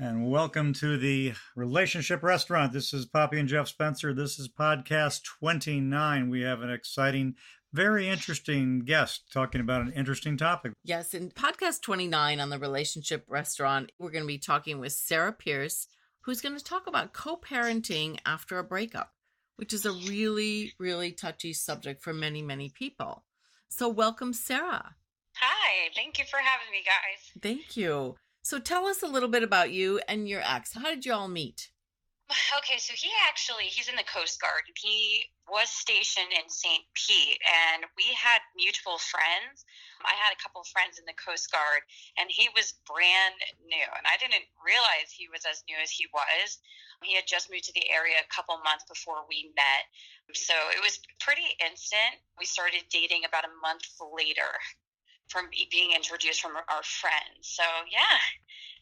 And welcome to the Relationship Restaurant. This is Poppy and Jeff Spencer. This is podcast 29. We have an exciting, very interesting guest talking about an interesting topic. Yes, in podcast 29 on the Relationship Restaurant, we're going to be talking with Sara Pearce, who's going to talk about co-parenting after a breakup, which is a really, really touchy subject for many, many people. So welcome, Sara. Hi, thank you for having me, guys. Thank you. So tell us a little bit about you and your ex. How did you all meet? Okay, so he's in the Coast Guard. He was stationed in St. Pete, and we had mutual friends. I had a couple of friends in the Coast Guard, and he was brand new, and I didn't realize he was as new as he was. He had just moved to the area a couple months before we met, so it was pretty instant. We started dating about a month later from being introduced from our friends. So yeah,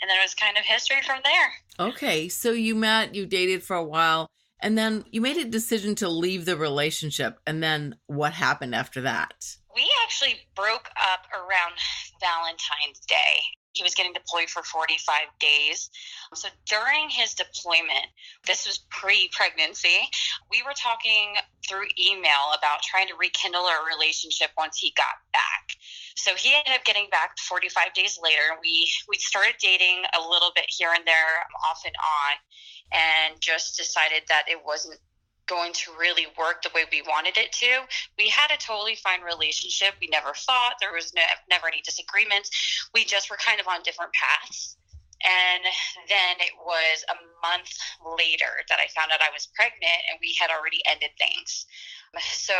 and then it was kind of history from there. Okay, so you met, you dated for a while, and then you made a decision to leave the relationship. And then what happened after that? We actually broke up around Valentine's Day. He was getting deployed for 45 days. So during his deployment, this was pre-pregnancy, we were talking through email about trying to rekindle our relationship once he got back. So he ended up getting back 45 days later. We started dating a little bit here and there, off and on, and just decided that it wasn't going to really work the way we wanted it to. We had a totally fine relationship. We never fought. There was never any disagreements. We just were kind of on different paths. And then it was a month later that I found out I was pregnant, and we had already ended things. So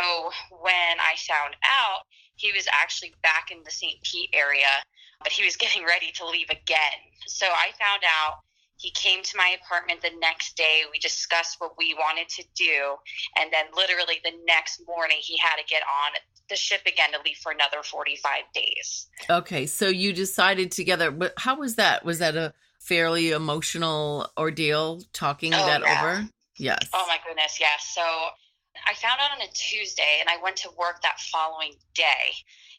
when I found out, he was actually back in the St. Pete area, but he was getting ready to leave again. So I found out. He came to my apartment the next day. We discussed what we wanted to do. And then literally the next morning, he had to get on the ship again to leave for another 45 days. Okay, so you decided together. But how was that? Was that a fairly emotional ordeal, talking over? Yes. Oh, my goodness, yes. So I found out on a Tuesday, and I went to work that following day.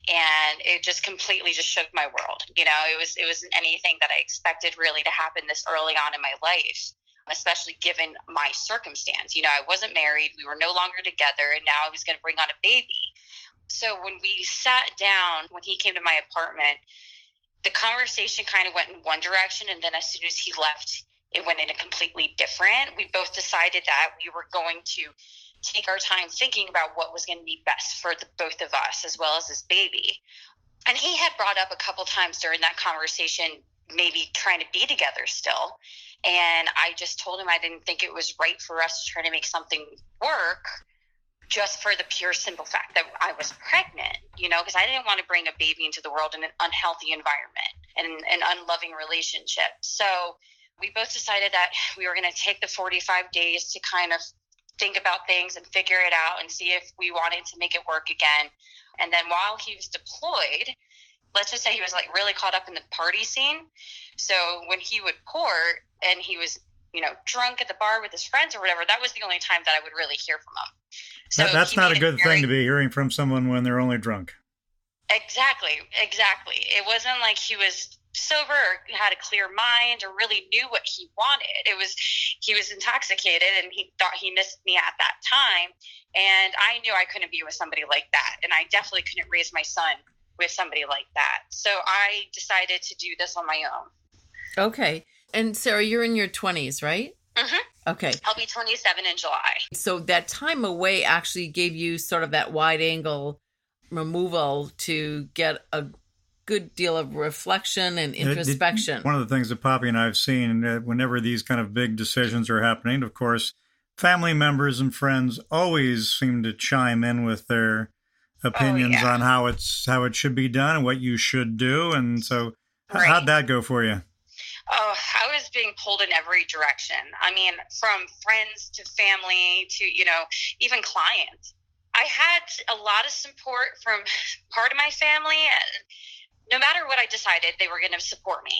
And it just completely just shook my world. You know, it wasn't anything that I expected really to happen this early on in my life, especially given my circumstance. You know, I wasn't married. We were no longer together. And now I was going to bring on a baby. So when we sat down, when he came to my apartment, the conversation kind of went in one direction. And then as soon as he left, it went in a completely different. We both decided that we were going to take our time thinking about what was going to be best for the both of us, as well as this baby. And he had brought up a couple times during that conversation, maybe trying to be together still. And I just told him I didn't think it was right for us to try to make something work, just for the pure simple fact that I was pregnant, you know, because I didn't want to bring a baby into the world in an unhealthy environment and an unloving relationship. So we both decided that we were going to take the 45 days to kind of think about things and figure it out and see if we wanted to make it work again. And then while he was deployed, let's just say he was like really caught up in the party scene. So when he would port and he was, you know, drunk at the bar with his friends or whatever, that was the only time that I would really hear from him. So that's not a good thing to be hearing from someone when they're only drunk. Exactly. It wasn't like he was sober or had a clear mind or really knew what he wanted. He was intoxicated, and he thought he missed me at that time. And I knew I couldn't be with somebody like that. And I definitely couldn't raise my son with somebody like that. So I decided to do this on my own. Okay. And Sara, you're in your 20s, right? Mm-hmm. Okay. I'll be 27 in July. So that time away actually gave you sort of that wide angle removal to get a good deal of reflection and introspection. One of the things that Poppy and I have seen, whenever these kind of big decisions are happening, of course, family members and friends always seem to chime in with their opinions on how it should be done and what you should do. And so how'd that go for you? Oh, I was being pulled in every direction. I mean, from friends to family to, you know, even clients. I had a lot of support from part of my family. No matter what I decided, they were going to support me.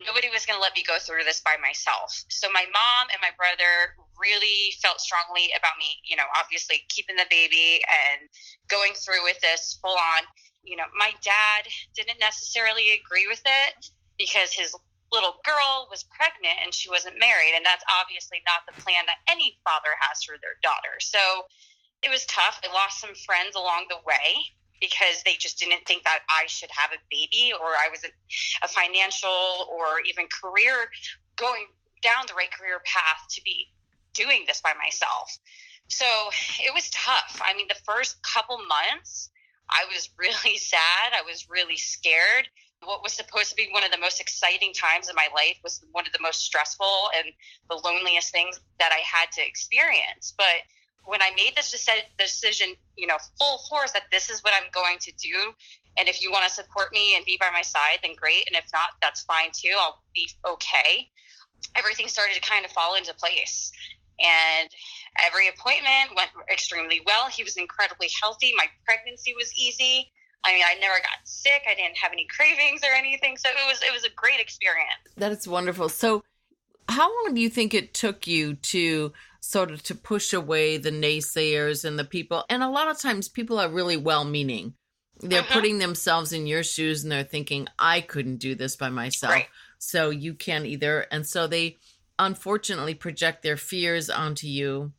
Nobody was going to let me go through this by myself. So my mom and my brother really felt strongly about me, you know, obviously keeping the baby and going through with this full on. You know, my dad didn't necessarily agree with it because his little girl was pregnant and she wasn't married. And that's obviously not the plan that any father has for their daughter. So it was tough. I lost some friends along the way because they just didn't think that I should have a baby, or I was a financial or even career going down the right career path to be doing this by myself. So it was tough. I mean, the first couple months, I was really sad. I was really scared. What was supposed to be one of the most exciting times in my life was one of the most stressful and the loneliest things that I had to experience. But when I made this decision, full force, that this is what I'm going to do, and if you want to support me and be by my side, then great. And if not, that's fine too. I'll be okay. Everything started to kind of fall into place. And every appointment went extremely well. He was incredibly healthy. My pregnancy was easy. I mean, I never got sick. I didn't have any cravings or anything. So it was a great experience. That is wonderful. So how long do you think it took you to sort of to push away the naysayers and the people? And a lot of times people are really well-meaning. They're putting themselves in your shoes and they're thinking, I couldn't do this by myself. Right. So you can't either. And so they unfortunately project their fears onto you.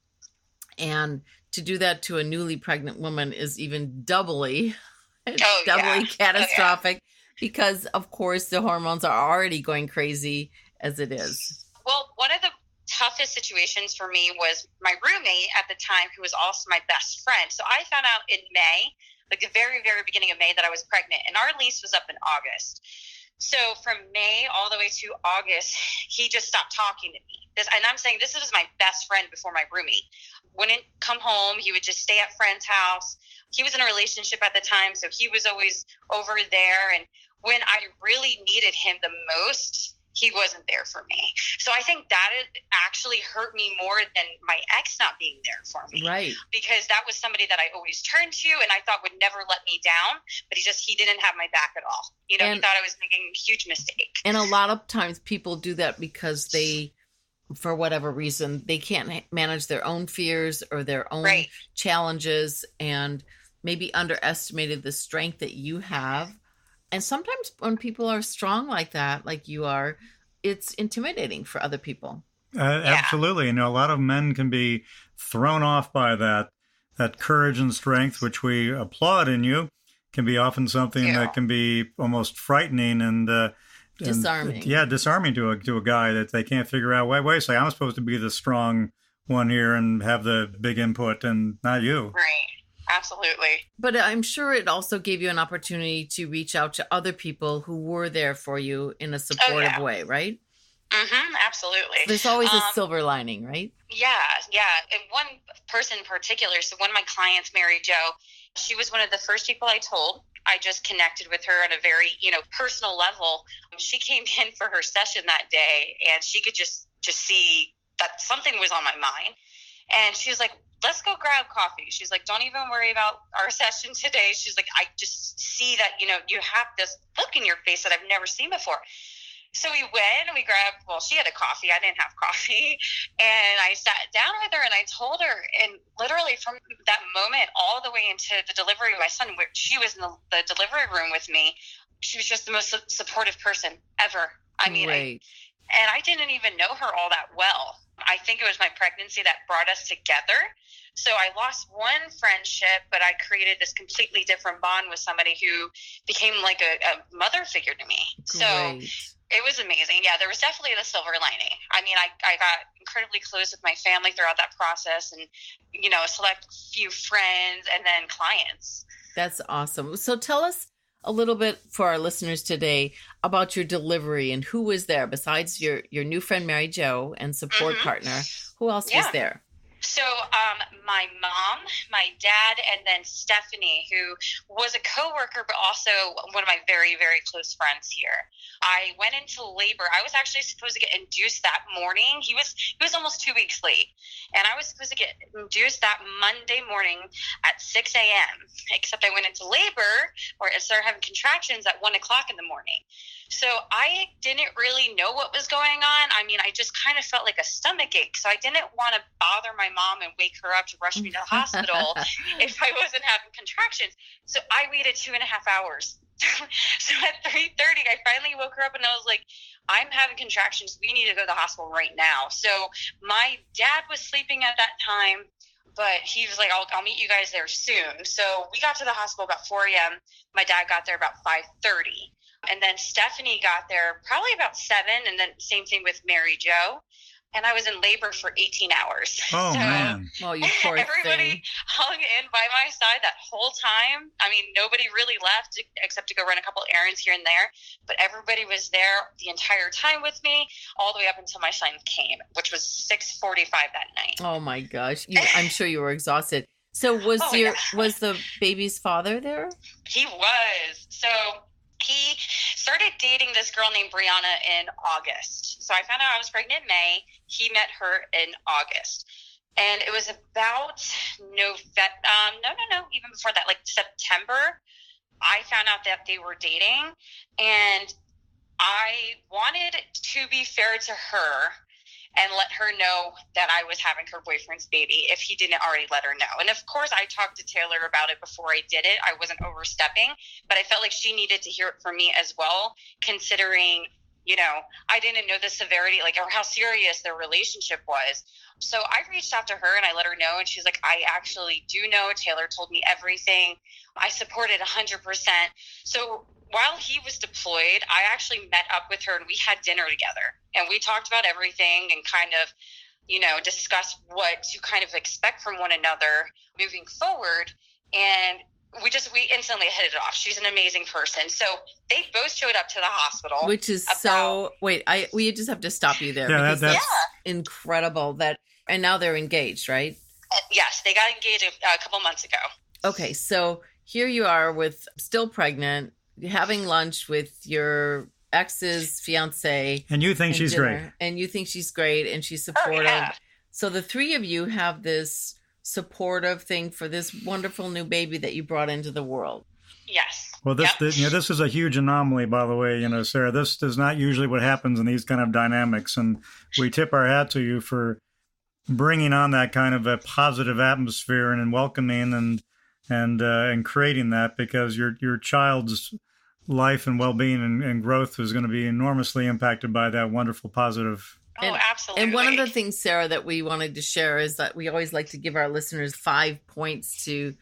And to do that to a newly pregnant woman is even doubly catastrophic because, of course, the hormones are already going crazy as it is. Well, one of the toughest situations for me was my roommate at the time, who was also my best friend. So I found out in May, like the very, very beginning of May, that I was pregnant, and our lease was up in August. So from May all the way to August, he just stopped talking to me. And I'm saying this was my best friend before my roommate. Wouldn't come home. He would just stay at friend's house. He was in a relationship at the time, so he was always over there. And when I really needed him the most, he wasn't there for me. So I think that it actually hurt me more than my ex not being there for me. Right. Because that was somebody that I always turned to and I thought would never let me down, but he didn't have my back at all. He thought I was making a huge mistake. And a lot of times people do that because they, for whatever reason, they can't manage their own fears or their own challenges, and maybe underestimated the strength that you have. And sometimes when people are strong like that, like you are, it's intimidating for other people. Absolutely. A lot of men can be thrown off by that courage and strength, which we applaud in you, can be often something that can be almost frightening and disarming. Disarming to a guy that they can't figure out. Wait a second, I'm supposed to be the strong one here and have the big input, and not you. Right. Absolutely. But I'm sure it also gave you an opportunity to reach out to other people who were there for you in a supportive way, right? Absolutely. There's always a silver lining, right? Yeah. And one person in particular, so one of my clients, Mary Jo, she was one of the first people I told. I just connected with her on a very, personal level. She came in for her session that day, and she could just see that something was on my mind. And she was like, let's go grab coffee. She's like, don't even worry about our session today. She's like, I just see that, you have this look in your face that I've never seen before. So we went and we grabbed, she had a coffee. I didn't have coffee. And I sat down with her and I told her, and literally from that moment all the way into the delivery of my son, where she was in the delivery room with me, she was just the most supportive person ever. I mean, and I didn't even know her all that well. I think it was my pregnancy that brought us together. So I lost one friendship, but I created this completely different bond with somebody who became like a mother figure to me. Great. So it was amazing. Yeah, there was definitely the silver lining. I mean, I got incredibly close with my family throughout that process, and, a select few friends and then clients. That's awesome. So tell us a little bit for our listeners today about your delivery and who was there besides your new friend, Mary Jo, and support partner. Who else was there? So my mom, my dad, and then Stephanie, who was a coworker, but also one of my very, very close friends here. I went into labor. I was actually supposed to get induced that morning. He was almost 2 weeks late. And I was supposed to get induced that Monday morning at 6 a.m., except I went into labor, or I started having contractions at 1 o'clock in the morning. So I didn't really know what was going on. I mean, I just kind of felt like a stomach ache. So I didn't want to bother my mom and wake her up to rush me to the hospital if I wasn't having contractions. So I waited 2.5 hours So at 3:30, I finally woke her up and I was like, I'm having contractions. We need to go to the hospital right now. So my dad was sleeping at that time, but he was like, I'll meet you guys there soon. So we got to the hospital about 4 a.m. My dad got there about 5:30. And then Stephanie got there probably about 7. And then same thing with Mary Jo. And I was in labor for 18 hours. Oh, man. Oh, you poor everybody thing. hung in by my side that whole time. I mean, nobody really left except to go run a couple errands here and there. But everybody was there the entire time with me, all the way up until my son came, which was 6:45 that night. Oh, my gosh. I'm sure you were exhausted. So was was the baby's father there? He was. So he started dating this girl named Brianna in August. So I found out I was pregnant in May. He met her in August. And it was about even before that, like September, I found out that they were dating. And I wanted to be fair to her and let her know that I was having her boyfriend's baby if he didn't already let her know. And of course, I talked to Taylor about it before I did it. I wasn't overstepping, but I felt like she needed to hear it from me as well, considering, I didn't know the severity, or how serious their relationship was. So I reached out to her and I let her know, and she's like, I actually do know. Taylor told me everything. I supported 100%. So while he was deployed, I actually met up with her and we had dinner together. And we talked about everything and kind of, discussed what to kind of expect from one another moving forward. And we instantly hit it off. She's an amazing person. So they both showed up to the hospital. Which is we just have to stop you there. Yeah, that's incredible and now they're engaged, right? Yes, they got engaged a couple months ago. Okay, so here you are still pregnant, having lunch with your ex's fiance. And you think she's great. And you think she's great and she's supportive. Oh, yeah. So the three of you have this supportive thing for this wonderful new baby that you brought into the world. Yes. Well, this is a huge anomaly, by the way, Sarah. This is not usually what happens in these kind of dynamics. And we tip our hat to you for bringing on that kind of a positive atmosphere and welcoming and creating that, because your child's life and well-being and growth is going to be enormously impacted by that wonderful positive. Absolutely. And one of the things, Sarah, that we wanted to share is that we always like to give our listeners 5 points to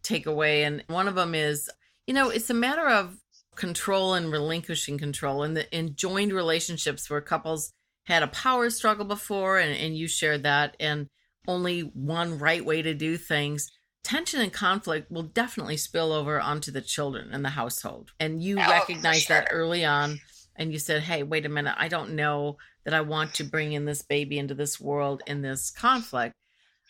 take away. And one of them is, it's a matter of control and relinquishing control. And in joined relationships where couples had a power struggle before, and you shared that, and only one right way to do things, tension and conflict will definitely spill over onto the children and the household. And you recognized that early on, and you said, hey, wait a minute, I don't know that I want to bring in this baby into this world in this conflict.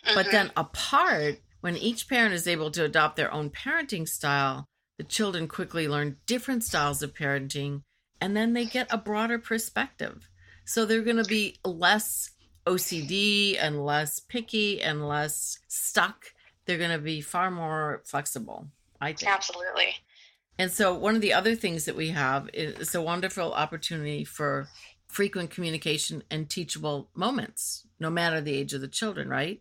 Mm-hmm. But then apart, when each parent is able to adopt their own parenting style, the children quickly learn different styles of parenting, and then they get a broader perspective. So they're going to be less OCD and less picky and less stuck. They're going to be far more flexible, I think. Absolutely. And so one of the other things that we have is a wonderful opportunity for frequent communication and teachable moments, no matter the age of the children, right?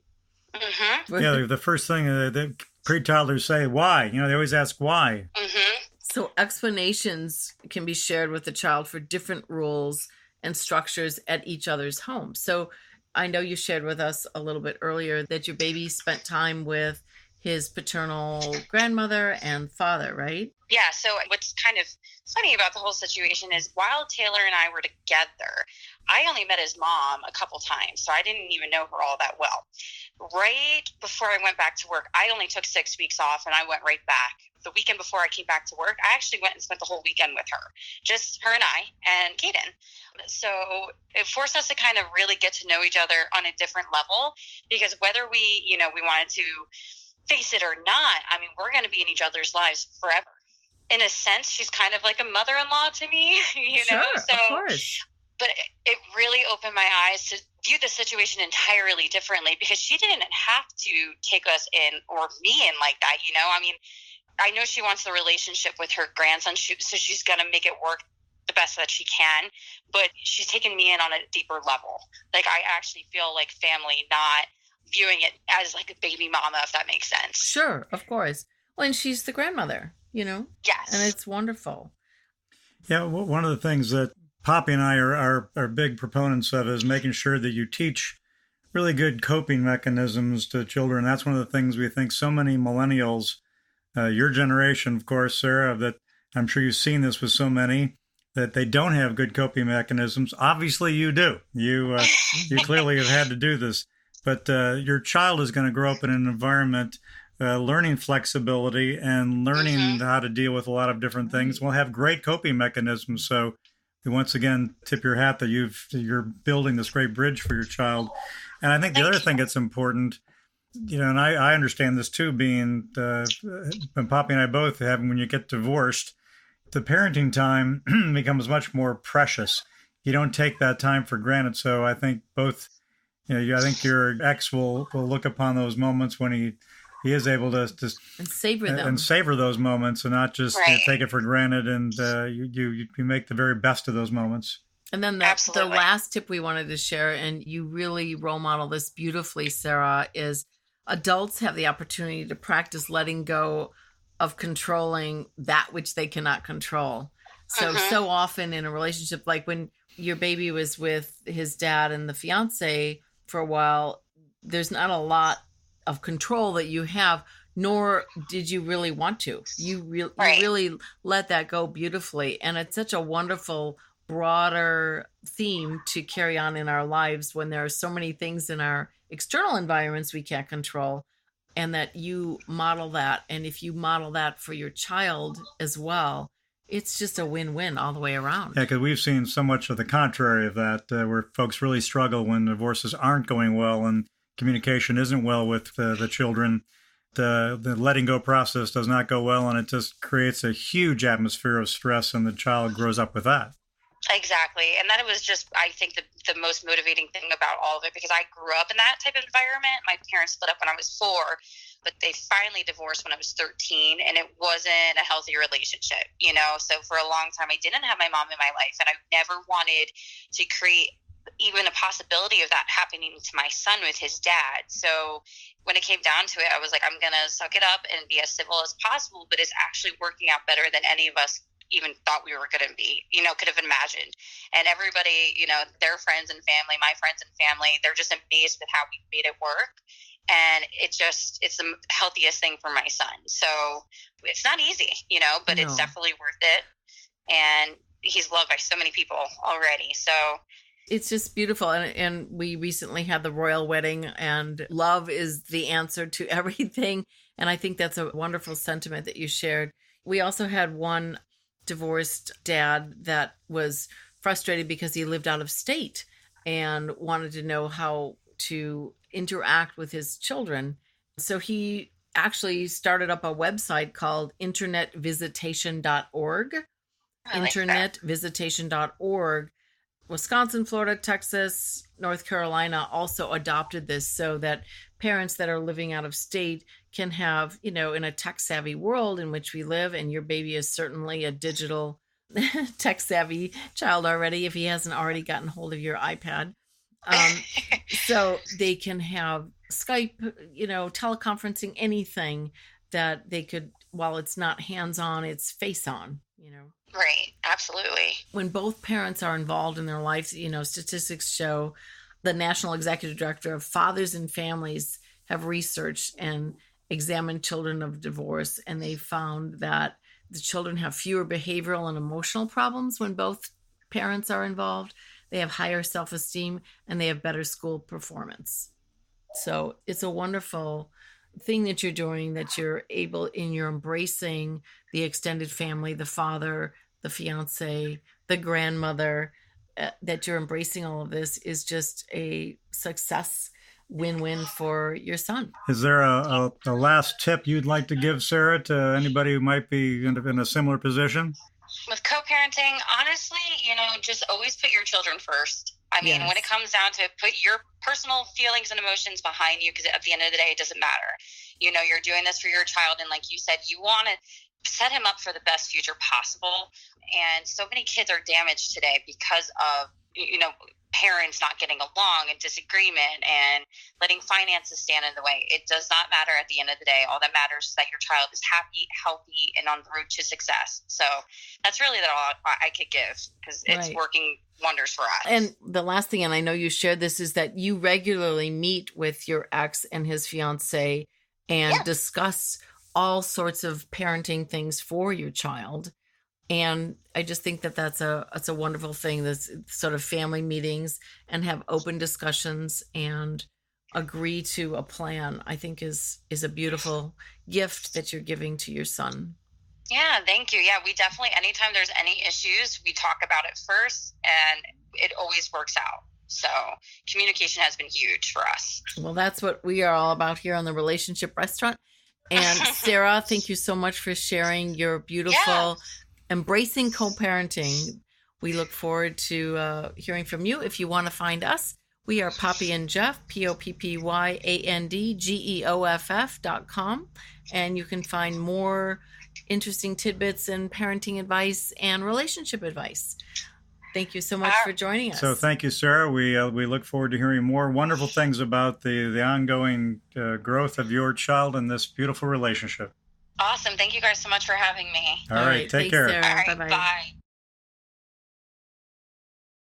Mm-hmm. Yeah, the first thing that pre-toddlers say, why? They always ask why. Mm-hmm. So explanations can be shared with the child for different rules and structures at each other's home. So I know you shared with us a little bit earlier that your baby spent time with his paternal grandmother and father, right? Yeah. So what's kind of funny about the whole situation is while Taylor and I were together, I only met his mom a couple times. So I didn't even know her all that well. Right before I went back to work, I only took 6 weeks off and I went right back. The weekend before I came back to work, I actually went and spent the whole weekend with her, just her and I and Kaden. So it forced us to kind of really get to know each other on a different level, because whether we wanted to face it or not, I mean, we're going to be in each other's lives forever. In a sense, she's kind of like a mother-in-law to me, Sure, So, of course. But it really opened my eyes to view the situation entirely differently, because she didn't have to take us in or me in like that. I mean, I know she wants the relationship with her grandson, so she's going to make it work the best that she can, but she's taken me in on a deeper level. Like, I actually feel like family, not viewing it as like a baby mama, if that makes sense. Sure, of course. Well, and she's the grandmother. And Yes. it's wonderful. Yeah, one of the things that Poppy and I are big proponents of is making sure that you teach really good coping mechanisms to children. That's one of the things we think so many millennials, your generation, of course, Sarah, that I'm sure you've seen this with so many, that they don't have good coping mechanisms. Obviously, you do. You clearly have had to do this, but your child is going to grow up in an environment learning flexibility and learning how to deal with a lot of different things. Will have great coping mechanisms. So, we once again tip your hat that you're building this great bridge for your child. And I think the other thing that's important, and I understand this too, being when Poppy and I both have, when you get divorced, the parenting time becomes much more precious. You don't take that time for granted. So I think both, I think your ex will look upon those moments when he is able to and savor them and savor those moments, and not just take it for granted. And you make the very best of those moments. And then the last tip we wanted to share, and you really role model this beautifully, Sarah, is adults have the opportunity to practice letting go of controlling that which they cannot control. So often in a relationship, like when your baby was with his dad and the fiance for a while, there's not a lot of control that you have, nor did you really want to. You really let that go beautifully. And it's such a wonderful, broader theme to carry on in our lives when there are so many things in our external environments we can't control, and that you model that. And if you model that for your child as well, it's just a win-win all the way around. Yeah, because we've seen so much of the contrary of that, where folks really struggle when divorces aren't going well and communication isn't well with the children. The letting go process does not go well, and it just creates a huge atmosphere of stress, and the child grows up with that. Exactly. And that was just, I think, the most motivating thing about all of it, because I grew up in that type of environment. My parents split up when I was 4, but they finally divorced when I was 13, and it wasn't a healthy relationship, So for a long time, I didn't have my mom in my life, and I never wanted to create even a possibility of that happening to my son with his dad. So when it came down to it, I was like, I'm going to suck it up and be as civil as possible, but it's actually working out better than any of us even thought we were going to be, could have imagined. And everybody, their friends and family, my friends and family, they're just amazed with how we made it work. And it's the healthiest thing for my son. So it's not easy, but it's definitely worth it. And he's loved by so many people already. So it's just beautiful. And we recently had the royal wedding, and love is the answer to everything. And I think that's a wonderful sentiment that you shared. We also had one divorced dad that was frustrated because he lived out of state and wanted to know how to interact with his children. So he actually started up a website called internetvisitation.org. Internetvisitation.org. Wisconsin, Florida, Texas, North Carolina also adopted this so that parents that are living out of state can have, in a tech-savvy world in which we live, and your baby is certainly a digital tech-savvy child already if he hasn't already gotten hold of your iPad. So they can have Skype, teleconferencing, anything that they could, while it's not hands-on, it's face-on, Right. Absolutely. When both parents are involved in their lives, statistics show, the National Executive Director of Fathers and Families have researched and examined children of divorce, and they found that the children have fewer behavioral and emotional problems when both parents are involved. They have higher self-esteem, and they have better school performance. So it's a wonderful thing that you're doing, that you're embracing the extended family, the father, the fiance, the grandmother, that you're embracing all of this is just a success win-win for your son. Is there a last tip you'd like to give, Sarah, to anybody who might be in a similar position? With co-parenting, honestly, just always put your children first. I mean, when it comes down to it, put your personal feelings and emotions behind you, because at the end of the day, it doesn't matter. You're doing this for your child. And like you said, you want to set him up for the best future possible. And so many kids are damaged today because of, parents not getting along and disagreement and letting finances stand in the way. It does not matter at the end of the day. All that matters is that your child is happy, healthy, and on the road to success. So that's really all I could give, because it's working wonders for us. And the last thing, and I know you shared this, is that you regularly meet with your ex and his fiance and discuss all sorts of parenting things for your child. And I just think that that's a wonderful thing, this sort of family meetings and have open discussions and agree to a plan, I think is a beautiful gift that you're giving to your son. Yeah, thank you. Yeah, we definitely, anytime there's any issues, we talk about it first, and it always works out. So communication has been huge for us. Well, that's what we are all about here on the Relationship Restaurant. And Sara, thank you so much for sharing your beautiful embracing co-parenting. We look forward to hearing from you. If you want to find us, we are Poppy and Jeff, PoppyandGeoff.com. And you can find more interesting tidbits and parenting advice and relationship advice. Thank you so much for joining us. So thank you, Sara. We look forward to hearing more wonderful things about the ongoing growth of your child and this beautiful relationship. Awesome. Thank you guys so much for having me. All right. Take care. Sara. All right. Bye-bye. Bye.